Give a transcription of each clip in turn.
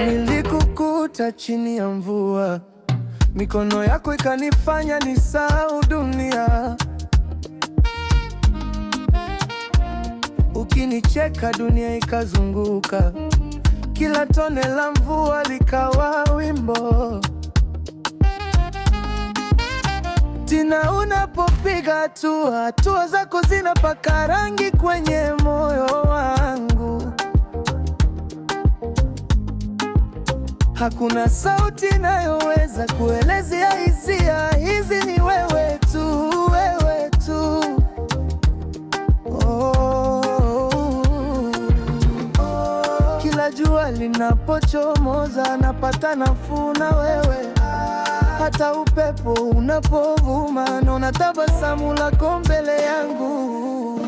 Nilikukuta chini ya mvua, mikono yako ikanifanya nisahau dunia. Ukinicheka dunia ikazunguka, kila tone la mvua likawa wimbo. Tina, unapopiga hatua, hatua zako zinapaka rangi kwenye moyo wangu. Hakuna sauti inayoweza kuelezea hisia hizi, ni wewe tu, wewe tu. Kila jua linapochomoza napata nafuu na wewe. Hata upepo unapovuma naona tabasamu lako mbele yangu.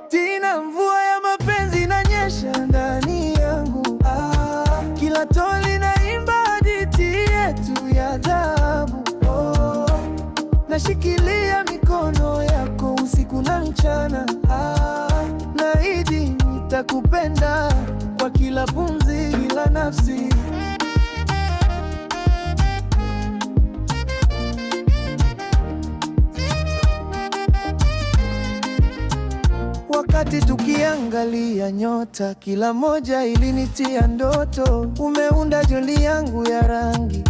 Tina, mvua ya mapenzi inanyesha ndani yangu. Kila tone linaimba hadithi yetu ya dhahabu. Nashikilia mikono yako usiku na mchana. Naahidi nitakupenda kwa kila pumzi, kila nafsi. Wakati tukiangalia nyota, kila moja ilinitia ndoto. Umeunda joli yangu ya rangi,